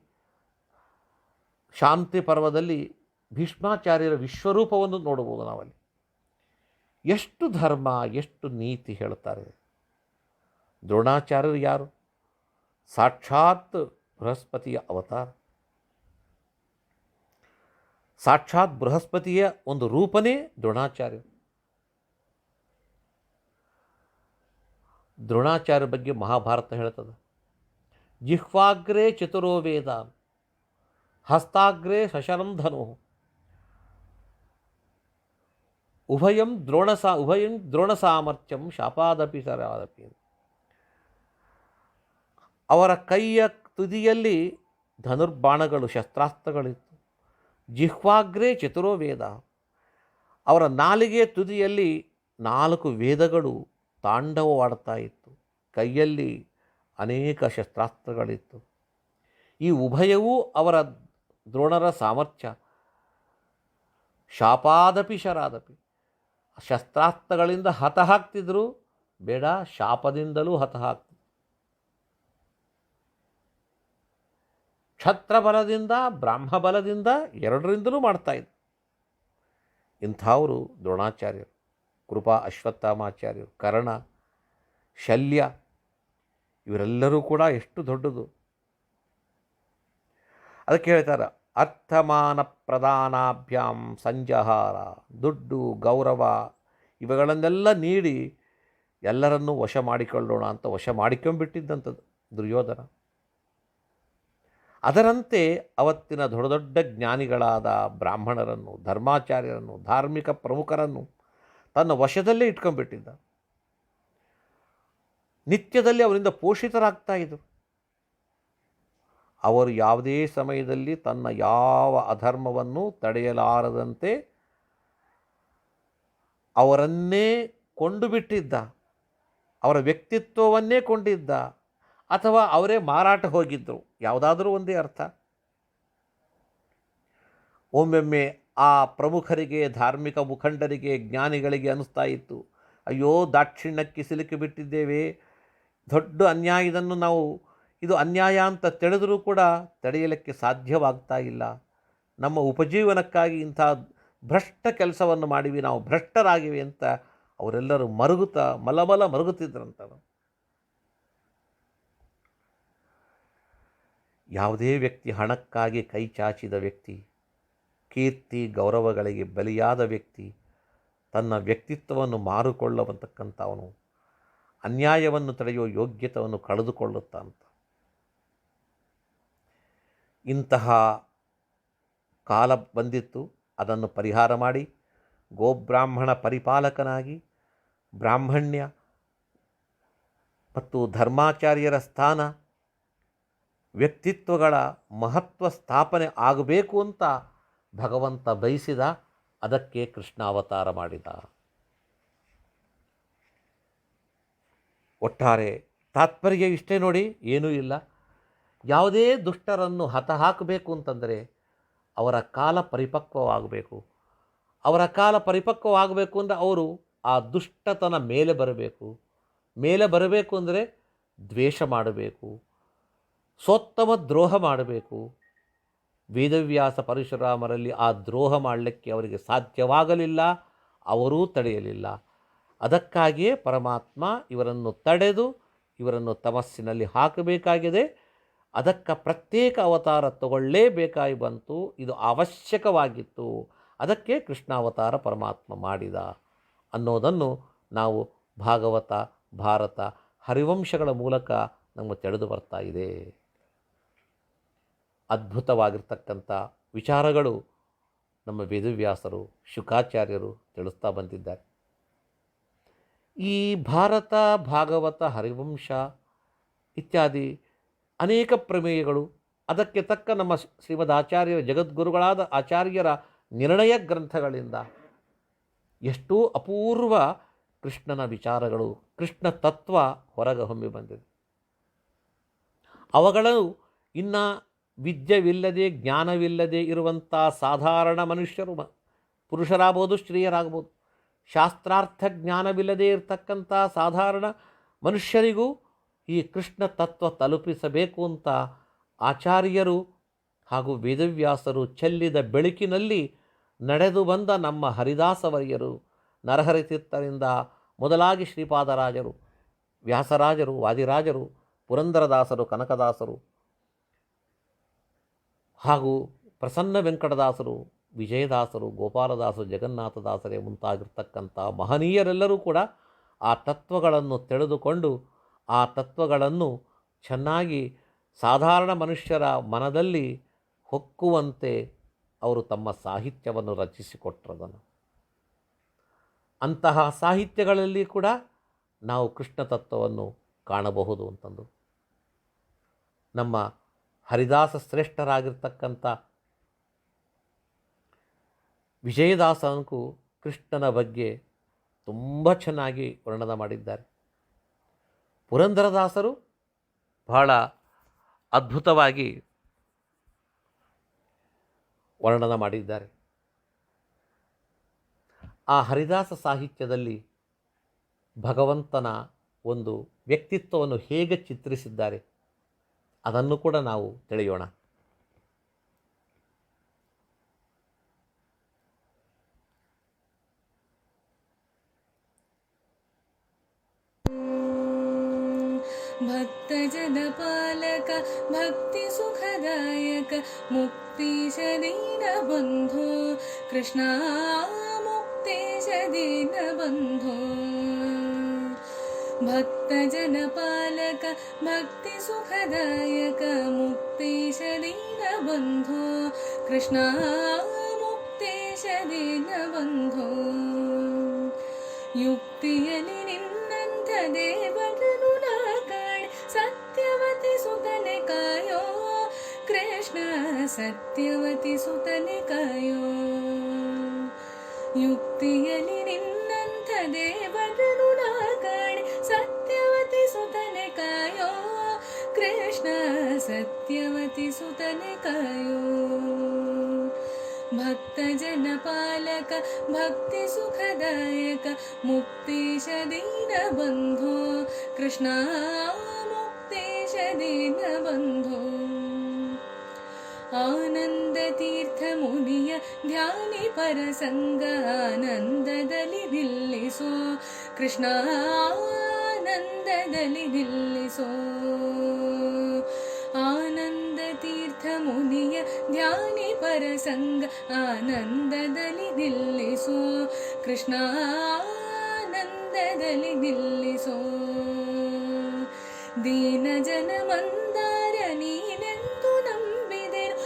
ಶಾಂತಿ ಪರ್ವದಲ್ಲಿ ಭೀಷ್ಮಾಚಾರ್ಯರ ವಿಶ್ವರೂಪವನ್ನು ನೋಡಬಹುದು ನಾವಲ್ಲಿ. ಎಷ್ಟು ಧರ್ಮ, ಎಷ್ಟು ನೀತಿ ಹೇಳ್ತಾರೆ. ದ್ರೋಣಾಚಾರ್ಯರು ಯಾರು? ಸಾಕ್ಷಾತ್ ಬೃಹಸ್ಪತಿಯ ಅವತಾರ. ಸಾಕ್ಷಾತ್ ಬೃಹಸ್ಪತಿಯ ಒಂದು ರೂಪನೇ ದ್ರೋಣಾಚಾರ್ಯರು. ದ್ರೋಣಾಚಾರ್ಯ ಬಗ್ಗೆ ಮಹಾಭಾರತ ಹೇಳ್ತದೆ, ಜಿಹ್ವಾಗ್ರೇ ಚತುರೋ ವೇದಾನ್, ಹಸ್ತಾಗ್ರೇ ಶಶರಂ ಧನು, ಉಭಯಂ ದ್ರೋಣ ಸಾಮರ್ಥ್ಯಂ ಶಾಪಾದಪಿ ಸರಾದಪಿ. ಅವರ ಕೈಯ ತುದಿಯಲ್ಲಿ ಧನುರ್ಬಾಣಗಳು, ಶಸ್ತ್ರಾಸ್ತ್ರಗಳಿತ್ತು. ಜಿಹ್ವಾಗ್ರೇ ಚತುರೋ ವೇದ, ಅವರ ನಾಲಿಗೆ ತುದಿಯಲ್ಲಿ 4 ವೇದಗಳು ತಾಂಡವವಾಡ್ತಾ ಇತ್ತು. ಕೈಯಲ್ಲಿ ಅನೇಕ ಶಸ್ತ್ರಾಸ್ತ್ರಗಳಿತ್ತು. ಈ ಉಭಯವೂ ಅವರ ದ್ರೋಣರ ಸಾಮರ್ಥ್ಯ. ಶಾಪಾದಪಿ ಶರಾದಪಿ, ಶಸ್ತ್ರಾಸ್ತ್ರಗಳಿಂದ ಹತಹಾಕ್ತಿದ್ರು, ಬೇಡ ಶಾಪದಿಂದಲೂ ಹತಹಾಕ್ತಿದ್ರು. ಕ್ಷತ್ರಬಲದಿಂದ, ಬ್ರಾಹ್ಮಬಲದಿಂದ, ಎರಡರಿಂದಲೂ ಮಾಡ್ತಾಯಿದ್ರು. ಇಂಥವರು ದ್ರೋಣಾಚಾರ್ಯರು, ಕೃಪಾ ಅಶ್ವತ್ಥಾಮಾಚಾರ್ಯರು, ಕರ್ಣ, ಶಲ್ಯ, ಇವರೆಲ್ಲರೂ ಕೂಡ ಎಷ್ಟು ದೊಡ್ಡದು. ಅದಕ್ಕೆ ಹೇಳ್ತಾರೆ, ಅರ್ಥಮಾನ ಪ್ರದಾನಾಭ್ಯಾಂ ಸಂಜಹಾರ, ದುಡ್ಡು, ಗೌರವ ಇವುಗಳನ್ನೆಲ್ಲ ನೀಡಿ ಎಲ್ಲರನ್ನೂ ವಶ ಮಾಡಿಕೊಳ್ಳೋಣ ಅಂತ ವಶ ಮಾಡಿಕೊಂಡ್ಬಿಟ್ಟಿದ್ದಂಥದ್ದು ದುರ್ಯೋಧನ. ಅದರಂತೆ ಅವತ್ತಿನ ದೊಡ್ಡ ದೊಡ್ಡ ಜ್ಞಾನಿಗಳಾದ ಬ್ರಾಹ್ಮಣರನ್ನು, ಧರ್ಮಾಚಾರ್ಯರನ್ನು, ಧಾರ್ಮಿಕ ಪ್ರಮುಖರನ್ನು ತನ್ನ ವಶದಲ್ಲೇ ಇಟ್ಕೊಂಡ್ಬಿಟ್ಟಿದ್ದ. ನಿತ್ಯದಲ್ಲಿ ಅವರಿಂದ ಪೋಷಿತರಾಗ್ತಾ ಇದ್ದರು. ಅವರು ಯಾವುದೇ ಸಮಯದಲ್ಲಿ ತನ್ನ ಯಾವ ಅಧರ್ಮವನ್ನು ತಡೆಯಲಾರದಂತೆ ಅವರನ್ನೇ ಕೊಂಡು ಬಿಟ್ಟಿದ್ದ, ಅವರ ವ್ಯಕ್ತಿತ್ವವನ್ನೇ ಕೊಂಡಿದ್ದ, ಅಥವಾ ಅವರೇ ಮಾರಾಟ ಹೋಗಿದ್ದರು, ಯಾವುದಾದ್ರೂ ಒಂದೇ ಅರ್ಥ. ಒಮ್ಮೊಮ್ಮೆ ಆ ಪ್ರಮುಖರಿಗೆ, ಧಾರ್ಮಿಕ ಮುಖಂಡರಿಗೆ, ಜ್ಞಾನಿಗಳಿಗೆ ಅನ್ನಿಸ್ತಾ ಇತ್ತು, ಅಯ್ಯೋ ದಾಕ್ಷಿಣ್ಯಕ್ಕೆ ಸಿಲುಕಿ ಬಿಟ್ಟಿದ್ದೇವೆ, ದೊಡ್ಡ ಅನ್ಯಾಯ, ಇದನ್ನು ನಾವು ಇದು ಅನ್ಯಾಯ ಅಂತ ತಿಳಿದರೂ ಕೂಡ ತಡೆಯಲಿಕ್ಕೆ ಸಾಧ್ಯವಾಗ್ತಾ ಇಲ್ಲ, ನಮ್ಮ ಉಪಜೀವನಕ್ಕಾಗಿ ಇಂಥ ಭ್ರಷ್ಟ ಕೆಲಸವನ್ನು ಮಾಡಿವಿ, ನಾವು ಭ್ರಷ್ಟರಾಗಿವೆ ಅಂತ ಅವರೆಲ್ಲರೂ ಮಲಮಲ ಮರುಗುತ್ತಿದ್ರಂತ. ಯಾವುದೇ ವ್ಯಕ್ತಿ ಹಣಕ್ಕಾಗಿ ಕೈ ಚಾಚಿದ ವ್ಯಕ್ತಿ, ಕೀರ್ತಿ ಗೌರವಗಳಿಗೆ ಬಲಿಯಾದ ವ್ಯಕ್ತಿ, ತನ್ನ ವ್ಯಕ್ತಿತ್ವವನ್ನು ಮಾರಿಕೊಳ್ಳತಕ್ಕಂಥವನು ಅನ್ಯಾಯವನ್ನು ತಡೆಯುವ ಯೋಗ್ಯತೆಯನ್ನು ಕಳೆದುಕೊಳ್ಳುತ್ತಾನಂತ. ಇಂತಹ ಕಾಲ ಬಂದಿತ್ತು. ಅದನ್ನು ಪರಿಹಾರ ಮಾಡಿ ಗೋಬ್ರಾಹ್ಮಣ ಪರಿಪಾಲಕನಾಗಿ ಬ್ರಾಹ್ಮಣ್ಯ ಮತ್ತು ಧರ್ಮಾಚಾರ್ಯರ ಸ್ಥಾನ ವ್ಯಕ್ತಿತ್ವಗಳ ಮಹತ್ವ ಸ್ಥಾಪನೆ ಆಗಬೇಕು ಅಂತ ಭಗವಂತ ಬಯಸಿದ. ಅದಕ್ಕೆ ಕೃಷ್ಣ ಅವತಾರ ಮಾಡಿದ. ಒಟ್ಟಾರೆ ತಾತ್ಪರ್ಯ ಇಷ್ಟೇ ನೋಡಿ, ಏನೂ ಇಲ್ಲ. ಯಾವುದೇ ದುಷ್ಟರನ್ನು ಹತಹಾಕಬೇಕು ಅಂತಂದರೆ ಅವರ ಕಾಲ ಪರಿಪಕ್ವವಾಗಬೇಕು. ಅವರ ಕಾಲ ಪರಿಪಕ್ವವಾಗಬೇಕು ಅಂದರೆ ಅವರು ಆ ದುಷ್ಟತನ ಮೇಲೆ ಬರಬೇಕು. ಮೇಲೆ ಬರಬೇಕು ಅಂದರೆ ದ್ವೇಷ ಮಾಡಬೇಕು, ಸೋತ್ತಮ ದ್ರೋಹ ಮಾಡಬೇಕು. ವೇದವ್ಯಾಸ ಪರಶುರಾಮರಲ್ಲಿ ಆ ದ್ರೋಹ ಮಾಡಲಿಕ್ಕೆ ಅವರಿಗೆ ಸಾಧ್ಯವಾಗಲಿಲ್ಲ, ಅವರೂ ತಡೆಯಲಿಲ್ಲ. ಅದಕ್ಕಾಗಿಯೇ ಪರಮಾತ್ಮ ಇವರನ್ನು ತಡೆದು ಇವರನ್ನು ತಮಸ್ಸಿನಲ್ಲಿ ಹಾಕಬೇಕಾಗಿದೆ. ಅದಕ್ಕೆ ಪ್ರತ್ಯೇಕ ಅವತಾರ ತಗೊಳ್ಳೇಬೇಕಾಗಿ ಬಂತು. ಇದು ಅವಶ್ಯಕವಾಗಿತ್ತು. ಅದಕ್ಕೆ ಕೃಷ್ಣಾವತಾರ ಪರಮಾತ್ಮ ಮಾಡಿದ ಅನ್ನೋದನ್ನು ನಾವು ಭಾಗವತ, ಭಾರತ, ಹರಿವಂಶಗಳ ಮೂಲಕ ನಮಗೆ ತಿಳಿದು ಬರ್ತಾ ಇದೆ. ಅದ್ಭುತವಾಗಿರ್ತಕ್ಕಂಥ ವಿಚಾರಗಳು ನಮ್ಮ ವೇದವ್ಯಾಸರು, ಶುಕಾಚಾರ್ಯರು ತಿಳಿಸ್ತಾ ಬಂದಿದ್ದಾರೆ. ಈ ಭಾರತ, ಭಾಗವತ, ಹರಿವಂಶ ಇತ್ಯಾದಿ ಅನೇಕ ಪ್ರಮೇಯಗಳು, ಅದಕ್ಕೆ ತಕ್ಕ ನಮ್ಮ ಶ್ರೀಮದ್ ಆಚಾರ್ಯರ ಜಗದ್ಗುರುಗಳಾದ ಆಚಾರ್ಯರ ನಿರ್ಣಯ ಗ್ರಂಥಗಳಿಂದ ಎಷ್ಟೋ ಅಪೂರ್ವ ಕೃಷ್ಣನ ವಿಚಾರಗಳು, ಕೃಷ್ಣ ತತ್ವ ಹೊರಗೆ ಹೊಮ್ಮಿ ಬಂದಿದೆ. ಅವುಗಳು ಇನ್ನು ವಿದ್ಯವಿಲ್ಲದೆ, ಜ್ಞಾನವಿಲ್ಲದೆ ಇರುವಂಥ ಸಾಧಾರಣ ಮನುಷ್ಯರು, ಪುರುಷರಾಗ್ಬೋದು, ಸ್ತ್ರೀಯರಾಗ್ಬೋದು, ಶಾಸ್ತ್ರಾರ್ಥ ಜ್ಞಾನವಿಲ್ಲದೆ ಇರತಕ್ಕಂಥ ಸಾಧಾರಣ ಮನುಷ್ಯರಿಗೂ ಈ ಕೃಷ್ಣ ತತ್ವ ತಲುಪಿಸಬೇಕು ಅಂತ ಆಚಾರ್ಯರು ಹಾಗೂ ವೇದವ್ಯಾಸರು ಚೆಲ್ಲಿದ ಬೆಳಕಿನಲ್ಲಿ ನಡೆದು ಬಂದ ನಮ್ಮ ಹರಿದಾಸವರ್ಯರು, ನರಹರಿತೀರ್ಥರಿಂದ ಮೊದಲಾಗಿ ಶ್ರೀಪಾದರಾಜರು, ವ್ಯಾಸರಾಜರು, ವಾದಿರಾಜರು, ಪುರಂದರದಾಸರು, ಕನಕದಾಸರು ಹಾಗೂ ಪ್ರಸನ್ನ ವೆಂಕಟದಾಸರು, ವಿಜಯದಾಸರು, ಗೋಪಾಲದಾಸರು, ಜಗನ್ನಾಥದಾಸರೇ ಮುಂತಾಗಿರ್ತಕ್ಕಂಥ ಮಹನೀಯರೆಲ್ಲರೂ ಕೂಡ ಆ ತತ್ವಗಳನ್ನು ತಿಳಿದುಕೊಂಡು ಆ ತತ್ವಗಳನ್ನು ಚೆನ್ನಾಗಿ ಸಾಧಾರಣ ಮನುಷ್ಯರ ಮನದಲ್ಲಿ ಹೊಕ್ಕುವಂತೆ ಅವರು ತಮ್ಮ ಸಾಹಿತ್ಯವನ್ನು ರಚಿಸಿಕೊಟ್ಟರದನ್ನು. ಅಂತಹ ಸಾಹಿತ್ಯಗಳಲ್ಲಿ ಕೂಡ ನಾವು ಕೃಷ್ಣ ತತ್ವವನ್ನು ಕಾಣಬಹುದು ಅಂತಂದು ನಮ್ಮ ಹರಿದಾಸ ಶ್ರೇಷ್ಠರಾಗಿರ್ತಕ್ಕಂಥ ವಿಜಯದಾಸನೂ ಕೃಷ್ಣನ ಬಗ್ಗೆ ತುಂಬ ಚೆನ್ನಾಗಿ ವರ್ಣನೆ ಮಾಡಿದ್ದಾರೆ. ಪುರಂದರದಾಸರು ಬಹಳ ಅದ್ಭುತವಾಗಿ ವರ್ಣನೆ ಮಾಡಿದ್ದಾರೆ. ಆ ಹರಿದಾಸ ಸಾಹಿತ್ಯದಲ್ಲಿ ಭಗವಂತನ ಒಂದು ವ್ಯಕ್ತಿತ್ವವನ್ನು ಹೇಗೆ ಚಿತ್ರಿಸಿದ್ದಾರೆ ಅದನ್ನು ಕೂಡ ನಾವು ತಿಳಿಯೋಣ. ಭಕ್ತಜನ ಪಾಲಕ ಭಕ್ತಿ ಸುಖದಾಯಕ ಮುಕ್ತೀಶ ದೀನ ಬಂಧೋ ಕೃಷ್ಣ ಮುಕ್ತೀಶ ದೀನ ಬಂಧೋ. ಭಕ್ತಜನ ಪಾಲಕ ಭಕ್ತಿ ಸುಖದಾಯಕ ಮುಕ್ತೀಶ ದೀನ ಬಂಧೋ ಕೃಷ್ಣ ಮುಕ್ತೀಶ ದೀನ ಬಂಧೋ. ಯುಕ್ತಿಯಲ್ಲಿ ನಿನ್ನಂಥ ದೇವರನು ನಾ ಕಾಣೆ ಸತ್ಯವತಿ ಸುತನೆ ಕಾಯೋ ಕೃಷ್ಣ ಸತ್ಯವತಿ ಸುತನೆ ಕಾಯೋ. ಯುಕ್ತಿಯಲ್ಲಿ ನಿನ್ನಂಥ ದೇವರನು ನಾ ಕಾಣೆ ಸತ್ಯವತಿ ಸುತನೆ ಕಾಯೋ ಕೃಷ್ಣ ಸತ್ಯವತಿ ಸುತನೆ ಕಾಯೋ. ಭಕ್ತಜನ ಪಾಲಕ ಭಕ್ತಿ ಸುಖದಾಯಕ ಮುಕ್ತೀಶ ದೀನ ಬಂಧೋ ಕೃಷ್ಣ ಮುಕ್ತೀಶ ದೀನ ಬಂಧೋ. ಆನಂದ ತೀರ್ಥ ಮುನಿಯ ಧ್ಯಾನಿ ಪರಸಂಗ ಆನಂದದಲ್ಲಿ ನಿಲ್ಲಿಸೋ ಕೃಷ್ಣ ಆನಂದದಲ್ಲಿ ನಿಲ್ಲಿಸೋ. ಆನಂದ ತೀರ್ಥ ಮುನಿಯ ಧ್ಯಾನಿ ಪರಸಂಗ ಆನಂದದಲ್ಲಿ ನಿಲ್ಲಿಸೋ ಕೃಷ್ಣ ಆನಂದದಲ್ಲಿ ನಿಲ್ಲಿಸೋ. ದೀನ ಜನ ಮಂದಾರ ನೀನೆಂದು ನಂಬಿದೆನು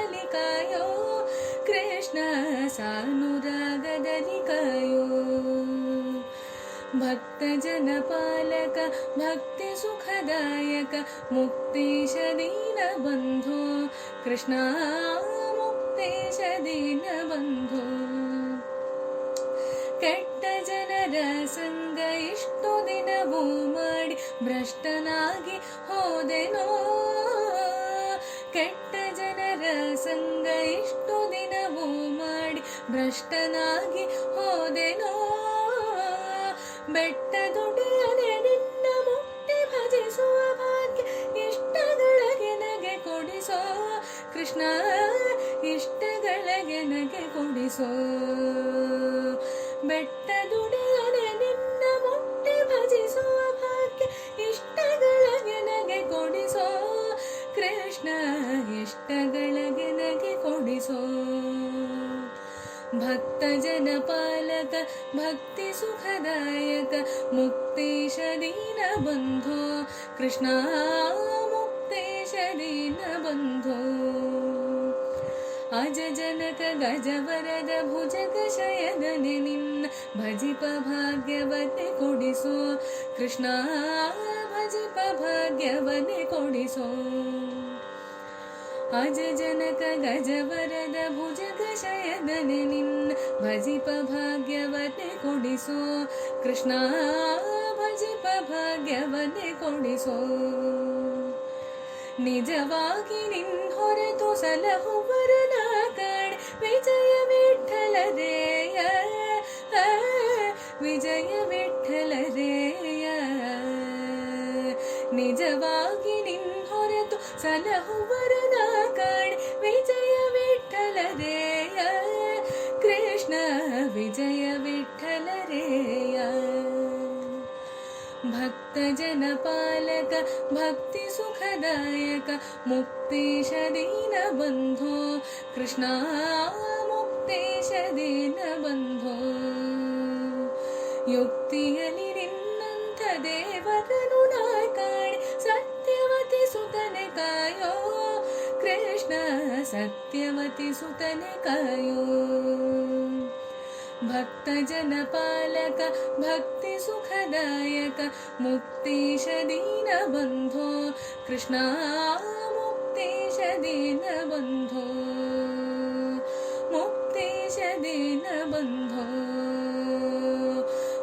ಸಾನುರಾಗದಲ್ಲಿ ಕಾಯೋ ಕೃಷ್ಣ ಸಾನುರಾಗದಲ್ಲಿ ಕಾಯೋ ಭಕ್ತ ಜನ ಪಾಲಕ ಭಕ್ತಿ ಸುಖದಾಯಕ ಮುಕ್ತೇಶ ದೀನ ಬಂಧೋ ಕೃಷ್ಣ ಮುಕ್ತೇಶ ದೀನ ಬಂಧೋ ಕೆಟ್ಟ ಜನರ ಸಂಗ ಇಷ್ಟು ದಿನವೂ ಮಾಡಿ ಭ್ರಷ್ಟನಾಗಿ ಹೋದೆನೋ ಕೆಟ್ಟ ಜನರ ಸಂಗ ಇಷ್ಟು ದಿನವೂ ಮಾಡಿ ಭ್ರಷ್ಟನಾಗಿ ಹೋದೆನೋ ಬೆಟ್ಟದೊಡೆಯನೆ ನಿನ್ನ ಮುಟ್ಟಿ ಭಜಿಸುವ ಭಾಗ್ಯ ಇಷ್ಟಗಳಿಗೆ ನಗೆ ಕೊಡಿಸೋ ಕೃಷ್ಣ ಇಷ್ಟಗಳಿಗೆ ನಗೆ ಕೊಡಿಸೋ ಬೆಟ್ಟದೊಡೆಯನೆ ನಿನ್ನ ಮುಟ್ಟಿ ಭಜಿಸುವ ಭಾಗ್ಯ ಇಷ್ಟಗಳಿಗೆ ನಗೆ ಕೊಡಿಸೋ ಕೃಷ್ಣ ಇಷ್ಟಗಳಿಗೆ ನಗೆ ಕೊಡಿಸೋ ಭಕ್ತ ಜನ ಪಾಲಕ ಭಕ್ತಿ ಸುಖದಾಯಕ ಮುಕ್ತೇಶ ದೀನ ಬಂಧೋ ಕೃಷ್ಣ ಮುಕ್ತೇಶ ದೀನ ಬಂಧೋ ಅಜ ಜನಕ ಗಜವರದ ಭುಜಗ ಶಯನನೆ ನಿನ್ನ ಭಜಿಪ ಭಾಗ್ಯವನ್ನೇ ಕೊಡಿಸೋ ಕೃಷ್ಣ ಭಜಿಪ ಭಾಗ್ಯವನ್ನೇ ಕೊಡಿಸೋ ಅಜ ಜನಕ ಗಜವರದ ಭುಜಗ ಶಯನನೆ ನಿನ್ನ ಭಜಿಪ ಭಾಗ್ಯವನ್ನೇ ಕೊಡಿಸೋ ಕೃಷ್ಣ ಭಜಿಪ ಭಾಗ್ಯವನ್ನೇ ಕೊಡಿಸೋ ನಿಜವಾಗಿ ನಿನ್ ಹೊರತು ಸಲಹುವರನ ಕಾಣೆ ವಿಜಯ ವಿಠ್ಠಲರೇಯ ವಿಜಯ ವಿಠ್ಠಲರೇಯ ನಿಜವಾಗಿ ನಿನ್ ಹೊರತು ಸಲಹುವರನ ಕಾಣೆ ವಿಜಯ ವಿಠ್ಠಲರೇಯ ಕೃಷ್ಣ ವಿಜಯ ವಿಠ್ಠಲರೇಯ ಭಕ್ತ ಜನ ಪಾಲಕ ಭಕ್ತಿ ಸುಖದಾಯಕ ಮುಕ್ತೇಶ ದೀನ ಬಂಧೋ ಕೃಷ್ಣ ಮುಕ್ತೇಶ ದೀನ ಬಂಧೋ ಯುಕ್ತಿಯಲ್ಲಿ ನಿನ್ನಂಥ ದೇವರನು ನಾ ಕಾಣೆ ಸತ್ಯವತಿ ಸುತನೆ ಕಾಯೋ ಕೃಷ್ಣ ಸತ್ಯವತಿ ಸುತನೆ ಕಾಯೋ ಭಕ್ತ ಜನ ಪಾಲಕ ಭಕ್ತಿ ಸುಖದಾಯಕ ಮುಕ್ತೇಶ ದೀನ ಬಂಧೋ ಕೃಷ್ಣ ಮುಕ್ತೇಶ ದೀನ ಬಂಧೋ ಮುಕ್ತೇಶ ದೀನ ಬಂಧೋ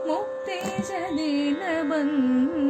ಮುಕ್ತೇಶ ದೀನ ಬಂಧೋ